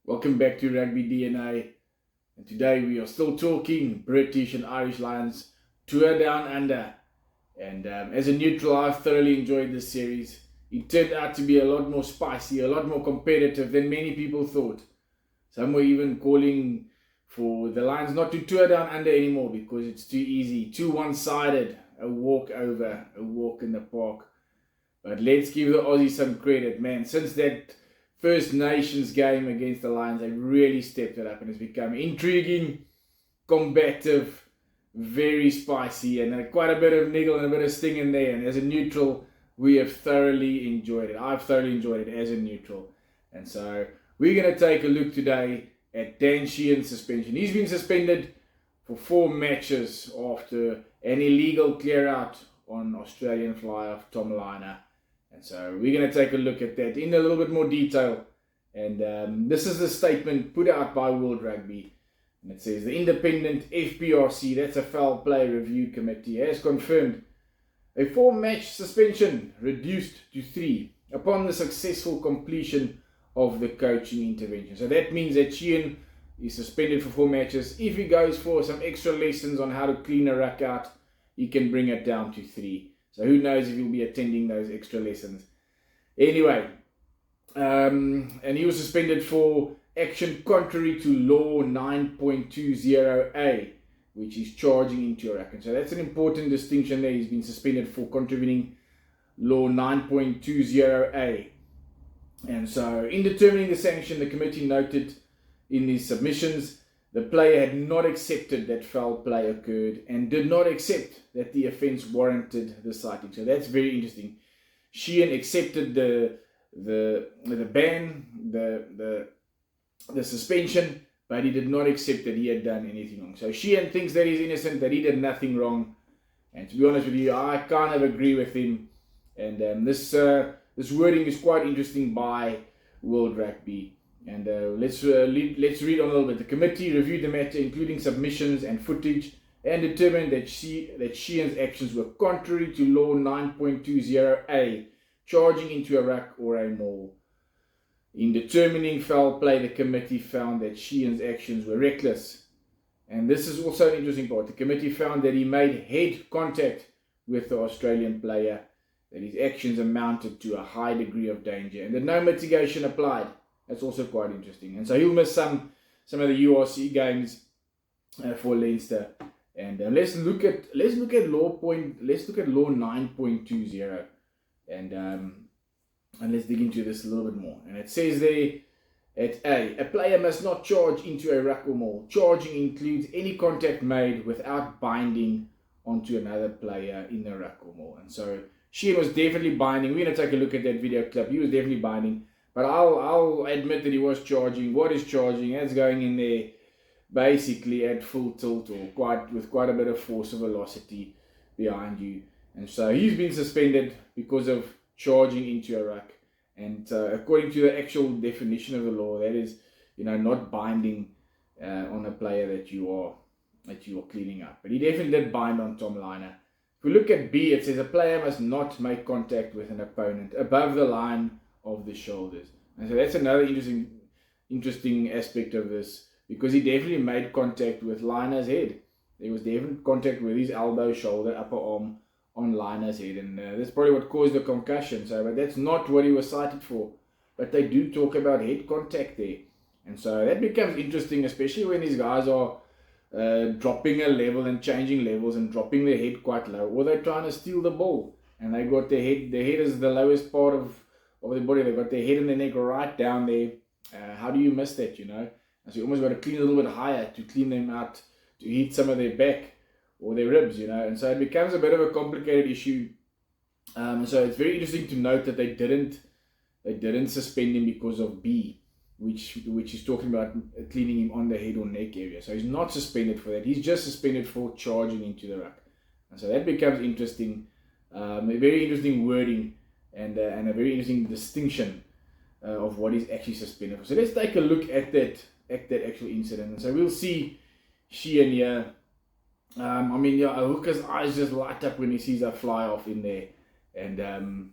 Welcome back to Rugby DNA, and today we are still talking British and Irish Lions tour down under. And as a neutral, I've thoroughly enjoyed this series. It turned out to be a lot more spicy, a lot more competitive than many people thought. Some were even calling for the Lions not to tour down under anymore because it's too easy, too one-sided, a walk over, a walk in the park. But let's give the Aussies some credit, man. Since that First Nations game against the Lions, they really stepped it up and it's become intriguing, combative, very spicy, and quite a bit of niggle and a bit of sting in there. And as a neutral, we have thoroughly enjoyed it. I've thoroughly enjoyed it as a neutral. And so we're going to take a look today at Dan Sheehan's suspension. He's been suspended for 4 matches after an illegal clear out on Australian fly-off Tom Liner. And so we're going to take a look at that in a little bit more detail. And this is the statement put out by World Rugby. And it says, the independent FPRC, that's a foul play review committee, has confirmed a 4-match suspension reduced to 3 upon the successful completion of the coaching intervention. So that means that Sheehan is suspended for 4 matches. If he goes for some extra lessons on how to clean a ruck out, he can bring it down to 3. So who knows if he'll be attending those extra lessons. Anyway, and he was suspended for action contrary to law 9.20a, which is charging into a ruck. And so that's an important distinction there. He's been suspended for contravening law 9.20a. And so in determining the sanction, the committee noted in these submissions the player had not accepted that foul play occurred and did not accept that the offence warranted the citing. So that's very interesting. Sheehan accepted the ban, the suspension, but he did not accept that he had done anything wrong. So Sheehan thinks that he's innocent, that he did nothing wrong. And to be honest with you, I kind of agree with him. And this wording is quite interesting by World Rugby. And let's read on a little bit. The committee reviewed the matter, including submissions and footage, and determined that Sheehan's actions were contrary to law 9.20a, charging into a ruck or a maul. In determining foul play, the committee found that Sheehan's actions were reckless. And this is also an interesting part. The committee found that he made head contact with the Australian player, that his actions amounted to a high degree of danger, and that no mitigation applied. That's also quite interesting. And so he'll miss some of the URC games for Leinster. And let's look at law 9.20, and let's dig into this a little bit more. And it says there at a player must not charge into a ruck or maul. Charging includes any contact made without binding onto another player in the ruck or maul. And so Sheehan was definitely binding. We're going to take a look at that video clip. He was definitely binding. But I'll admit that he was charging. What is charging? That's going in there basically at full tilt or with quite a bit of force or velocity behind you. And so he's been suspended because of charging into a ruck. And according to the actual definition of the law, that is, not binding on a player that you are cleaning up. But he definitely did bind on Tom Liner. If we look at B, it says a player must not make contact with an opponent above the line of the shoulders. And so that's another interesting aspect of this, because he definitely made contact with Liner's head. There was definitely contact with his elbow, shoulder, upper arm on Liner's head, and that's probably what caused the concussion. So, but that's not what he was cited for. But they do talk about head contact there, and so that becomes interesting, especially when these guys are dropping a level and changing levels and dropping their head quite low, or they're trying to steal the ball and they got their head. Their head is the lowest part of their body. They've got their head and their neck right down there. How do you miss that, And so you almost got to clean a little bit higher to clean them out, to hit some of their back or their ribs, And so it becomes a bit of a complicated issue. So it's very interesting to note that they didn't suspend him because of B, which is talking about cleaning him on the head or neck area. So he's not suspended for that. He's just suspended for charging into the ruck. And so that becomes interesting, a very interesting wording. And a very interesting distinction of what is actually suspended for. So let's take a look at that actual incident. And so we'll see Sheehan here. A hooker's eyes just light up when he sees a fly off in there. And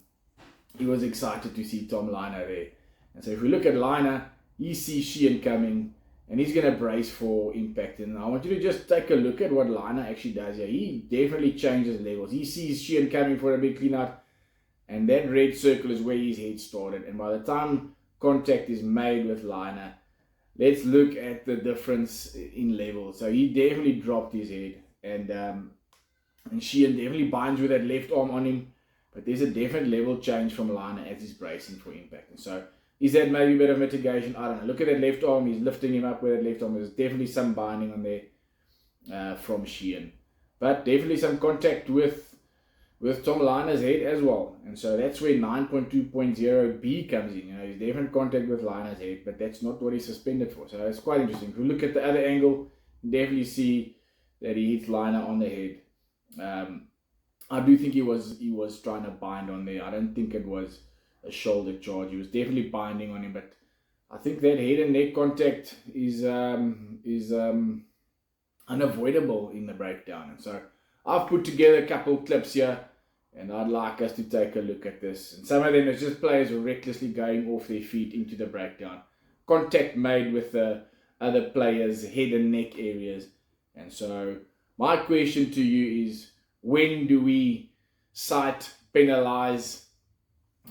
he was excited to see Tom Liner there. And so if we look at Liner, he sees Sheehan coming, and he's going to brace for impact. And I want you to just take a look at what Liner actually does here. He definitely changes levels. He sees Sheehan coming for a big clean out, and that red circle is where his head started. And by the time contact is made with Liner, let's look at the difference in level. So he definitely dropped his head, and Sheehan definitely binds with that left arm on him, but there's a definite level change from Liner as he's bracing for impact. And so is that maybe a bit of mitigation? I don't know. Look at that left arm. He's lifting him up with that left arm. There's definitely some binding on there from Sheehan, but definitely some contact with Tom Liner's head as well. And so that's where 9.2.0b comes in. You know, he's definitely contact with Liner's head, but that's not what he's suspended for. So it's quite interesting. If we look at the other angle, you definitely see that he hits Liner on the head. I do think he was trying to bind on there. I don't think it was a shoulder charge. He was definitely binding on him, but I think that head and neck contact is unavoidable in the breakdown. And so I've put together a couple of clips here, and I'd like us to take a look at this. And some of them is just players recklessly going off their feet into the breakdown. Contact made with the other players' head and neck areas. And so my question to you is, when do we cite, penalize,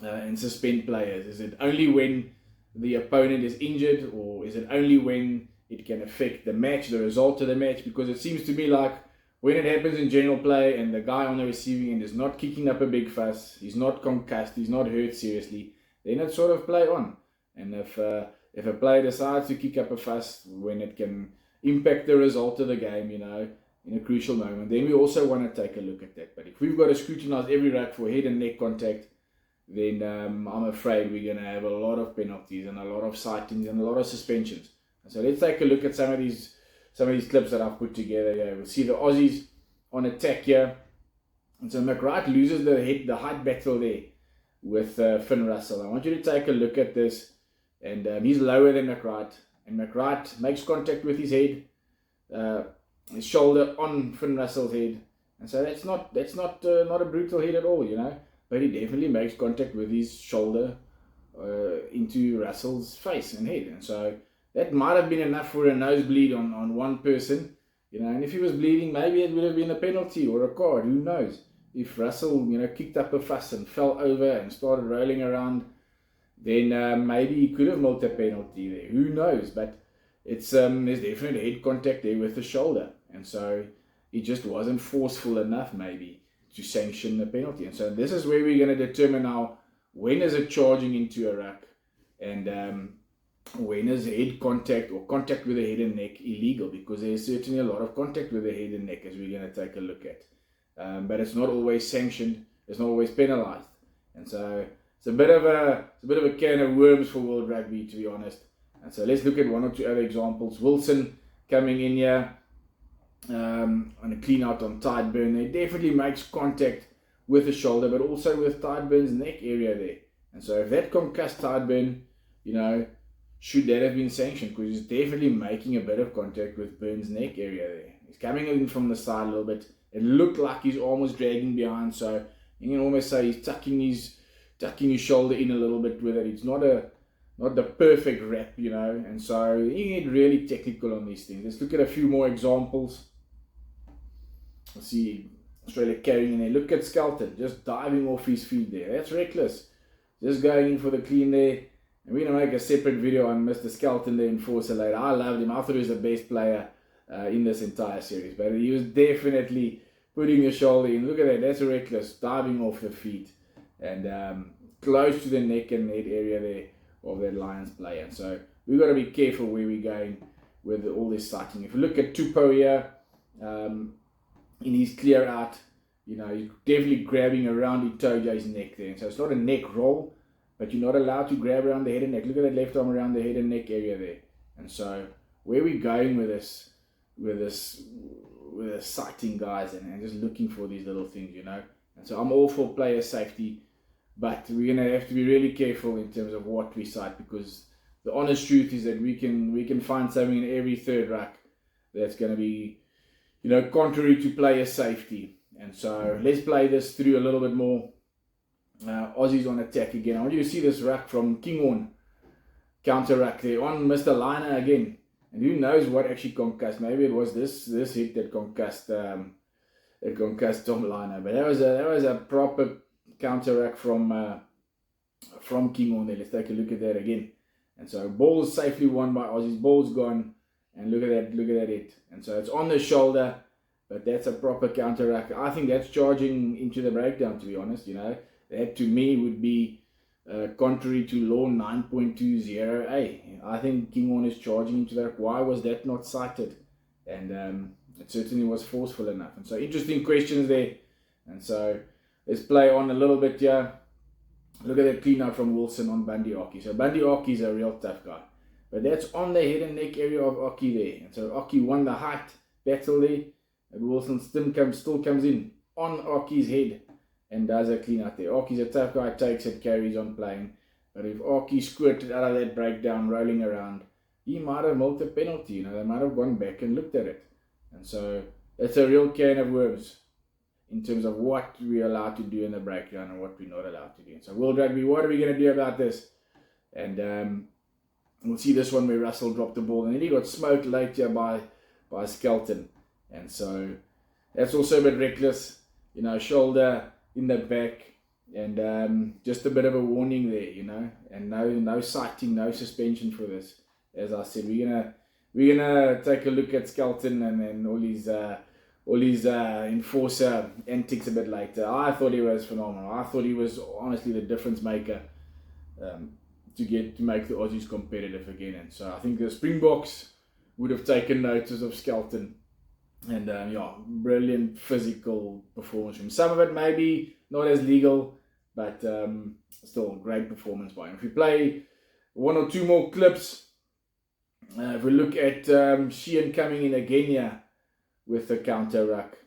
and suspend players? Is it only when the opponent is injured, or is it only when it can affect the match, the result of the match? Because it seems to me like when it happens in general play and the guy on the receiving end is not kicking up a big fuss, he's not concussed, he's not hurt seriously, then it's sort of play on. And if a player decides to kick up a fuss when it can impact the result of the game, you know, in a crucial moment, then we also want to take a look at that. But if we've got to scrutinize every ruck for head and neck contact, then I'm afraid we're going to have a lot of penalties and a lot of sightings and a lot of suspensions. And so let's take a look at some of these clips that I've put together here. We'll see the Aussies on attack here. And so McWright loses the height battle there with Finn Russell. I want you to take a look at this. And he's lower than McWright. And McWright makes contact with his head. His shoulder on Finn Russell's head, and so that's not a brutal hit at all, you know. But he definitely makes contact with his shoulder into Russell's face and head, and so that might have been enough for a nosebleed on one person, you know. And if he was bleeding, maybe it would have been a penalty or a card. Who knows? If Russell, you know, kicked up a fuss and fell over and started rolling around, then maybe he could have milked a penalty there. Who knows? But it's there's definitely head contact there with the shoulder, and so it just wasn't forceful enough maybe to sanction the penalty. And so this is where we're going to determine now, when is it charging into a ruck, and when is head contact or contact with the head and neck illegal, because there's certainly a lot of contact with the head and neck, as we're going to take a look at, but it's not always sanctioned, it's not always penalized. And so it's a bit of a can of worms for World Rugby, to be honest. And so let's look at one or two other examples. Wilson coming in here on a clean out on Tideburn. He definitely makes contact with the shoulder, but also with Tideburn's neck area there. And so if that concussed Tideburn, you know, should that have been sanctioned? Because he's definitely making a bit of contact with Burns' neck area there. He's coming in from the side a little bit. It looked like his arm was dragging behind, so you can almost say he's tucking his shoulder in a little bit with it. It's not the perfect wrap, you know, and so you get really technical on these things. Let's look at a few more examples. Let's see Australia carrying in there. Look at Skelton just diving off his feet there. That's reckless. Just going in for the clean there. And we're going to make a separate video on Mr. Skelton, the enforcer, later. I loved him. I thought he was the best player in this entire series. But he was definitely putting the shoulder in. Look at that. That's reckless. Diving off the feet. And close to the neck and head area there of that Lions player. And so we've got to be careful where we're going with all this citing. If you look at Tupou here, in his clear out, you know, he's definitely grabbing around Itoja's neck there. And so it's not a neck roll, but you're not allowed to grab around the head and neck. Look at that left arm around the head and neck area there. And so where we're going with this citing, guys, and just looking for these little things, you know. And so I'm all for player safety, but we're going to have to be really careful in terms of what we cite, because the honest truth is that we can find something in every third ruck that's going to be, you know, contrary to player safety. And so let's play this through a little bit more. Aussies on attack again. I want you to see this ruck from Kinghorn counter-rack there on Mr. Liner again. And who knows what actually concussed. Maybe it was this hit that concussed Tom Liner. But that was a proper counter-rack from King on there. Let's take a look at that again. And so ball safely won by Aussies. Ball's gone. And look at that hit. And so it's on the shoulder. But that's a proper counter-rack. I think that's charging into the breakdown, to be honest. That to me would be contrary to law 9.20a. I think King On is charging into that. Why was that not cited? And it certainly was forceful enough. And so interesting questions there. And so let's play on a little bit here. Look at that clean out from Wilson on Bundy Aki. So Bundy Aki is a real tough guy. But that's on the head and neck area of Aki there. And so Aki won the height battle there. And Wilson still comes in on Aki's head and does a clean out there. Aki's a tough guy, takes it, carries on playing. But if Aki squirted out of that breakdown, rolling around, he might have milked a penalty. They might have gone back and looked at it. And so it's a real can of worms in terms of what we're allowed to do in the breakdown and what we're not allowed to do. And so World Rugby, what are we going to do about this? And we'll see this one where Russell dropped the ball. And then he got smoked late here by Skelton. And so that's also a bit reckless. Shoulder in the back. And just a bit of a warning there, And no citing, no suspension for this. As I said, we're gonna take a look at Skelton and then all his enforcer antics a bit later. I thought he was phenomenal. I thought he was honestly the difference maker to make the Aussies competitive again. And so I think the Springboks would have taken notice of Skelton. And brilliant physical performance from him. Some of it maybe not as legal, but still great performance by him. If we play one or two more clips, if we look at Sheehan coming in again here with the counter ruck,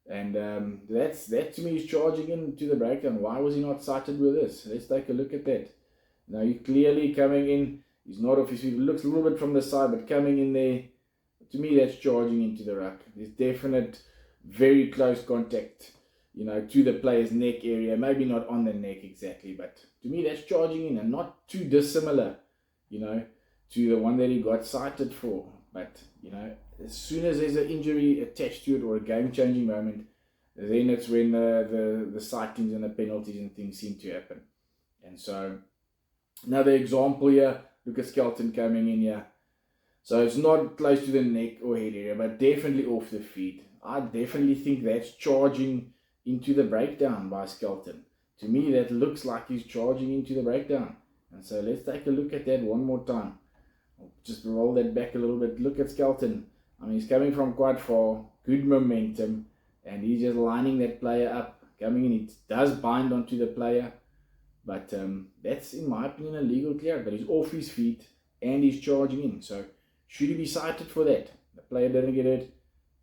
and that to me is charging into the breakdown. Why was he not cited with this? Let's take a look at that. Now he's clearly coming in. He's not obviously, he looks a little bit from the side, but coming in there. To me, that's charging into the ruck. There's definite, very close contact, to the player's neck area. Maybe not on the neck exactly, but to me, that's charging in and not too dissimilar, to the one that he got cited for. But, as soon as there's an injury attached to it or a game-changing moment, then it's when the citings and the penalties and things seem to happen. And so, another example here, look at Skelton coming in here. So it's not close to the neck or head area, but definitely off the feet. I definitely think that's charging into the breakdown by Skelton. To me, that looks like he's charging into the breakdown. And so let's take a look at that one more time. I'll just roll that back a little bit. Look at Skelton. He's coming from quite far, good momentum, and he's just lining that player up. Coming in, it does bind onto the player, but that's, in my opinion, a legal clear. But he's off his feet and he's charging in. So should he be cited for that? The player didn't get hurt.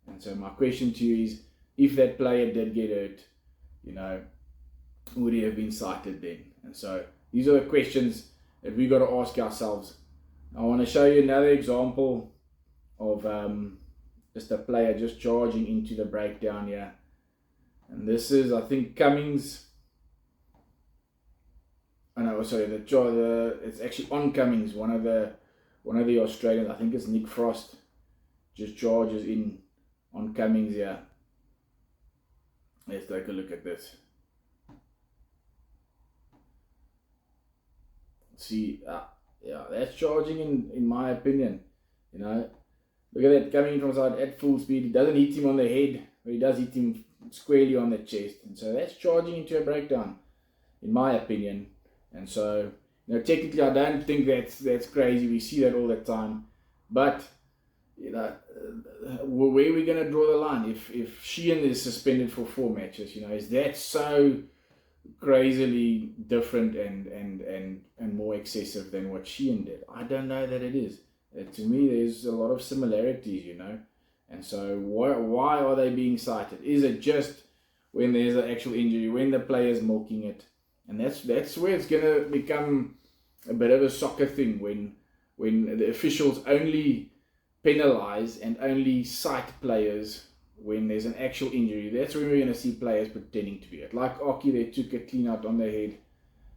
And so my question to you is, if that player did get hurt, would he have been cited then? And so these are the questions that we got to ask ourselves. I want to show you another example of just a player just charging into the breakdown here. And this is, I think, Cummings. Oh no, sorry, it's actually on Cummings, one of the Australians. I think it's Nick Frost, just charges in on Cummings here. Let's take a look at this. See, yeah, that's charging in my opinion. Look at that, coming in from side at full speed. He doesn't hit him on the head, but he does hit him squarely on the chest. And so that's charging into a breakdown, in my opinion. And so, technically I don't think that's crazy. We see that all the time. But, where are we going to draw the line? If Sheehan is suspended for 4 matches, is that so crazily different and more excessive than what Sheehan did? I don't know that it is. To me, there's a lot of similarities, And so, why are they being cited? Is it just when there's an actual injury, when the player's milking it? And that's where it's going to become a bit of a soccer thing, when the officials only penalize and only cite players when there's an actual injury. That's when we're going to see players pretending to be it. Like Aki, they took a clean out on their head.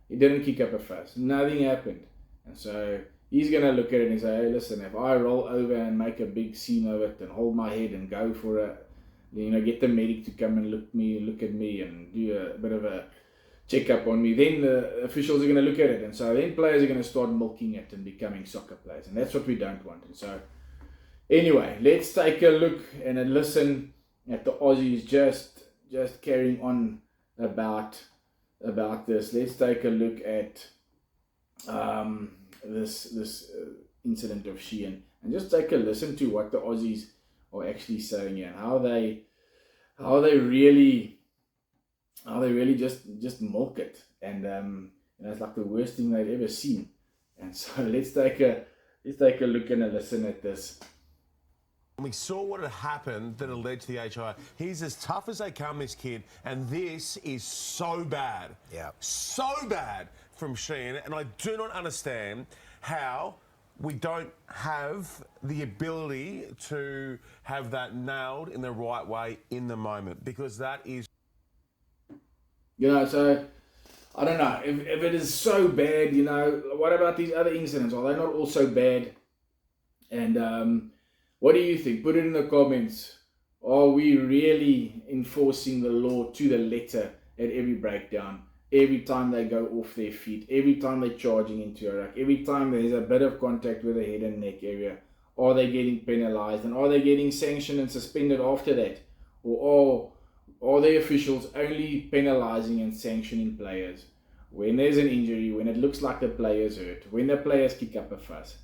He didn't kick up a fuss. Nothing happened. And so he's going to look at it and say, hey, listen, if I roll over and make a big scene of it and hold my head and go for a, get the medic to come and look at me and do a bit of a check-up on me, then the officials are going to look at it. And so then players are going to start milking it and becoming soccer players. And that's what we don't want. And so anyway, let's take a look and a listen at the Aussies just carrying on about this. Let's take a look at this incident of Sheehan, and just take a listen to what the Aussies are actually saying here, and how they really just milk it, and it's like the worst thing they've ever seen. And so let's take a look and a listen at this. We saw what had happened that led to the HI. He's as tough as they come, this kid, and this is so bad. Yeah. So bad from Sheehan, and I do not understand how we don't have the ability to have that nailed in the right way in the moment, because that is... So I don't know, if it is so bad, what about these other incidents? Are they not all so bad? And what do you think? Put it in the comments. Are we really enforcing the law to the letter at every breakdown? Every time they go off their feet, every time they're charging into a ruck, every time there's a bit of contact with the head and neck area, are they getting penalized? And are they getting sanctioned and suspended after that? Or are the officials only penalizing and sanctioning players when there's an injury, when it looks like the player's hurt, when the players kick up a fuss,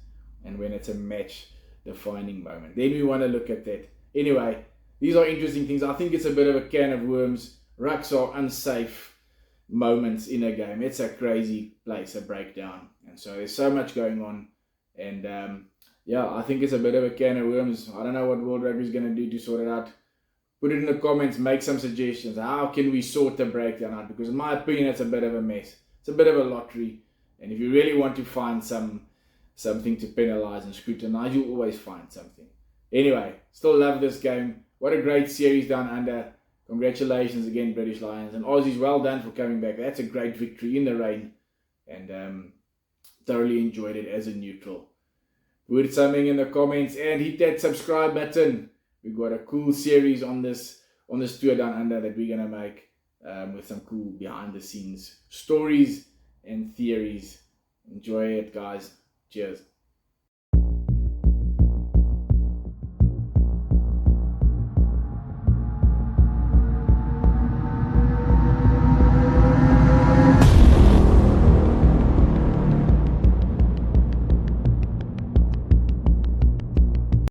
and when it's a match-defining moment? Then we want to look at that. Anyway, these are interesting things. I think it's a bit of a can of worms. Rucks are unsafe moments in a game. It's a crazy place, a breakdown. And so there's so much going on. And I think it's a bit of a can of worms. I don't know what World Rugby is going to do to sort it out. Put it in the comments, make some suggestions. How can we sort the breakdown out? Because in my opinion, it's a bit of a mess. It's a bit of a lottery. And if you really want to find something to penalize and scrutinize, you'll always find something. Anyway, still love this game. What a great series down under. Congratulations again, British Lions. And Aussies, well done for coming back. That's a great victory in the rain. And thoroughly enjoyed it as a neutral. Put something in the comments and hit that subscribe button. We've got a cool series on this tour down under that we're going to make with some cool behind the scenes stories and theories. Enjoy it, guys. Cheers.